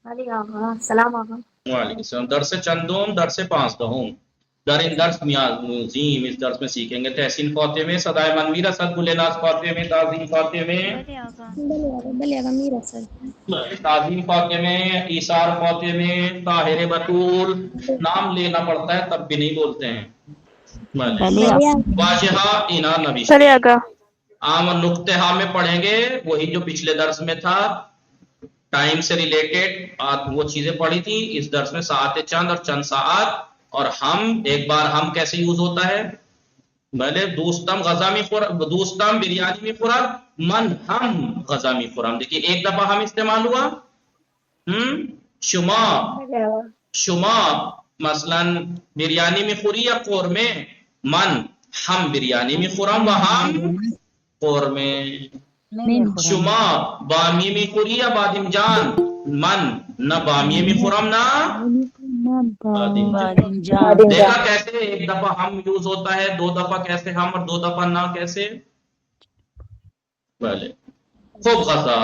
بله آقا. سلام آقا. وعلیکم السلام. درس چندم؟ درس 15. در این درس نیازیم اس درس میں سیکھیں گے تحسین فاطمه صدای من میرسد، گلناز فاطمه، تعظیم فاطمه، بله آقا. بله آقا میرسد. تعظیم فاطمه، ایثار فاطمه، طاہر بطول، نام لینا پڑتا ہے تب بھی نہیں بولتے ہیں. بله آقا. واجہہ اینا نوشتے بله آقا. عام نقطہ ہا میں پڑھیں گے وہی جو پچھلے درس میں تھا، ٹائم سے ریلیٹڈ وہ چیزیں پڑھی تھی. اس درس میں ساعت چند اور چند ساعت، اور ہم ایک بار ہم کیسے یوز ہوتا ہے. بھلے دوستم غذا میں دوستم بریانی میں خورم، من ہم غذا میں خورم. دیکھیے ایک دفعہ ہم استعمال ہوا. شما شما مثلا بریانی میں خوری یا قورمے، من ہم بریانی میں خورم و ہم قورمے. شما بامیے میں خوری یا بادم جان، من نہ بامیے میں خورم نہ بادم جان. دیکھا کیسے ایک دفعہ ہم یوز ہوتا ہے، دو دفعہ کیسے ہم اور دو دفعہ نہ کیسے. بھلے خوب غذا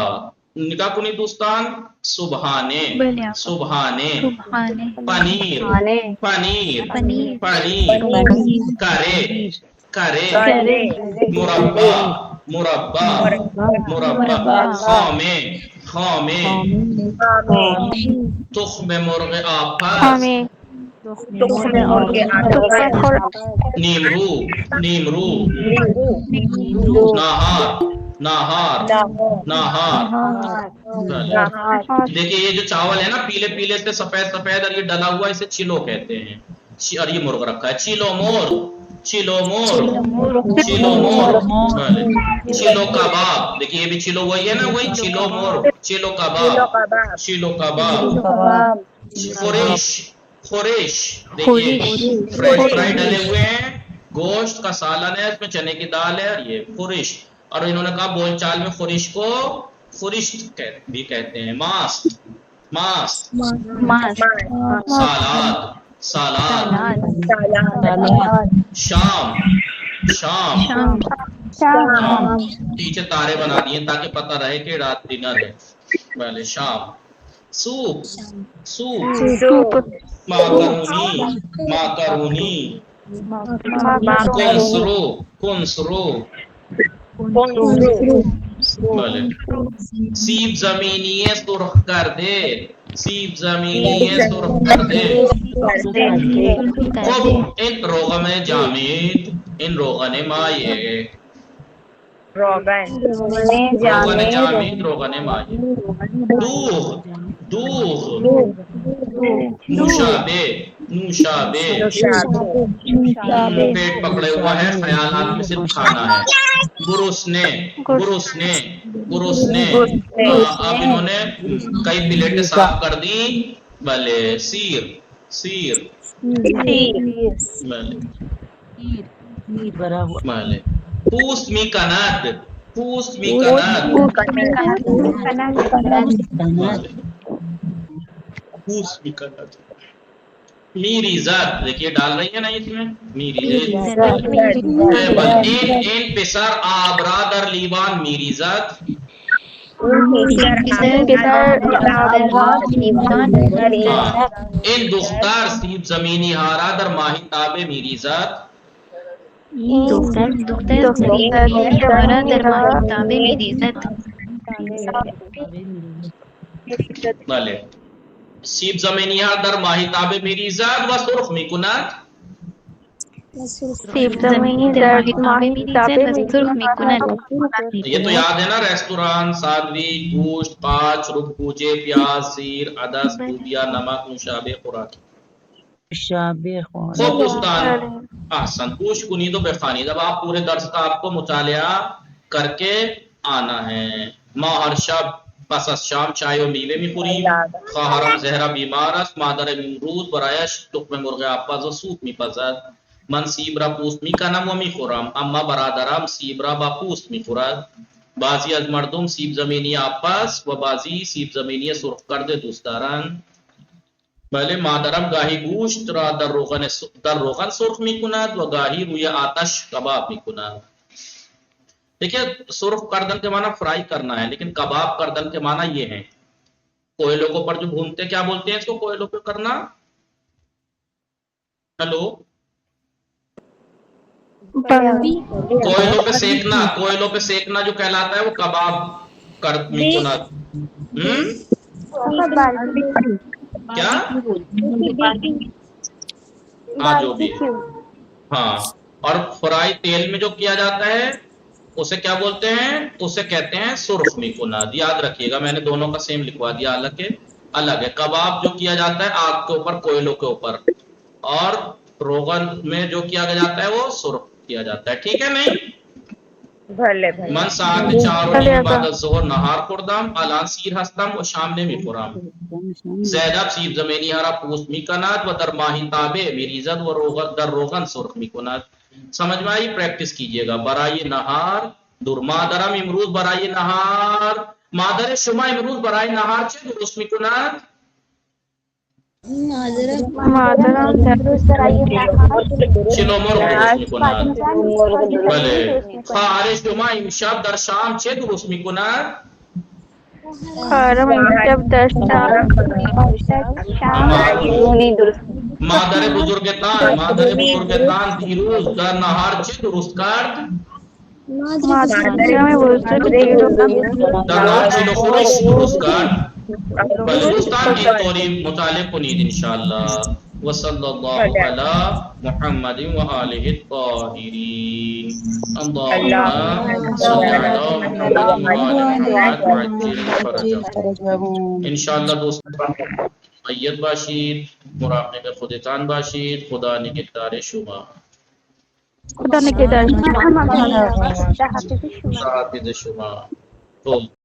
نکاح کنی دوستان. سبحانے، بله آقا. سبحانے، سبحانه. پنیر، پنیر، پنیر. پنیر، کرے، کرے، مربع، مربع، مربع، خامے، خامے، تخم مرغ آپس، حامی نیمرو، نیمرو، ناہار، ناہار، ناہار. دیکھیے یہ جو چاول ہے نا پیلے پیلے سے سفید سفید اور یہ ڈلا ہوا اسے چلو کہتے ہیں. اور یہ مرغ رکھا ہے چیلو مور، چیلو مور، چیلو مور. چیلو کباب، دیکھیے یہ بھی چیلو وہی ہے نا، وہی چیلو مور، چیلو کباب، چیلو کباب. خورش، خورش، دیکھیے فریش فرائی ڈلے ہوئے ہیں، گوشت کا سالن ہے، اس میں چنے کی دال ہے، اور یہ خورش. اور انہوں نے کہا بول چال میں خورش کو خورشت بھی کہتے ہیں. ماست، ماست، سالاد، سالاد. شام، شام، پیچھے تارے بنا دیے تاکہ پتہ رہے کہ رات ڈنر ہے. پہلے شام. Soup, soup, macaroni, macaroni. کنسرو، کنسرو. بھلے سیب زمینی سرخ کر دے، سیب زمینی سرخ کر دے. خب ان روغن جامد، ان روغن مائع، روغن جامد، روغن مائع. دوغ، دوغ، نوشابے، نوشابے. پیٹ پکڑے ہوا ہے، خیالات میں صرف کھانا ہے. گرسنے، گرسنے، گرسنے. اب انہوں نے کئی پلیٹیں صاف کر دی. بھلے سیر، سیر. بھلے پوست می کناد، پوست می کناد. پوست می کناد. میریزت دیکھیے ڈال رہی ہے نا اس میں میریزت میریزت این پسر آبرادر لیوان میریزت این دختر سیب زمینی هارا در ماهیتاب میریزد ہارا در ماهیتاب میریزد بله سیب زمینی ها در ماهیتاب میریزد و سرخ میکند سیب زمینی در ماهیتاب میریزد و سرخ میکند یہ تو یاد ہے نا ریستوران سادوی گوشت قاچ رب گوجے پیاز سیر عدس لوبیا نمک نوشابه خوراکی خب دوستان احسن گوش کنید و بخوانید اب آپ پورے درس کا آپ کو مطالعہ کر کے آنا ہے ما ہر شب پس از شام چای و میوه میخوریم خواهرم زهرا بیمار است مادرم امروز برایش تخم مرغ آبپز و سوپ میپزد من سیب را پوست میکنم و میخورم اما برادرم سیب را با پوست میخورد بعضی از مردم سیب زمینی آبپز و بعضی سیب زمینی سرخ کرده دوست دارند بله مادرم گاهی گوشت را در روغن سرخ میکند و گاهی روی آتش کباب میکند دیکھیے سرخ کردن کے معنی فرائی کرنا ہے لیکن کباب کردن کے معنی یہ ہیں کوئلوں کو پر جو بھونتے کیا بولتے ہیں اس کو کوئلوں پہ کرنا ہلو کوئلوں پہ سیکنا جو کہلاتا ہے وہ کباب میکند کیا ہاں جو بھی ہاں اور فرائی تیل میں جو کیا جاتا ہے اسے کیا بولتے ہیں اسے کہتے ہیں سرخ میکناد یاد رکھیے گا میں نے دونوں کا سیم لکھوا دیا حالانکہ الگ ہے کباب جو کیا جاتا ہے آگ کے اوپر کوئلوں کے اوپر اور روغن میں جو کیا جاتا ہے وہ سرخ کیا جاتا ہے ٹھیک ہے نہیں من ساعت 4 بعد الظهر نهار خوردم الان سیر هستم و شام نمیخورم زینب سیب زمینی هارا پوست میکند و در ماهیتابه میریزد و در روغن سرخ میکند سمجھ میں آئی پریکٹس کیجئے گا برای نهار دور مادرم امروز برای نهار مادر شما امروز برای نهار چه درست میکند چلو مرغ درست میکند بله خواهر شما امشب در شام چه درست میکند مادر بزرگتان دیروز در نهار چه درست کرد در نهار چلو خورش درست کرد بله دوستان این طوری مطالعه کنید انشاءاللہ وصلی اللہ علی محمد و آلہ الطاہرین اللہم صلی علی محمد و آل محمد وعجل فرجهم انشاءاللہ دوستان قید باشید مراقب خودتان باشید خدا نگهدار شما خدا نگهدار حافظ شما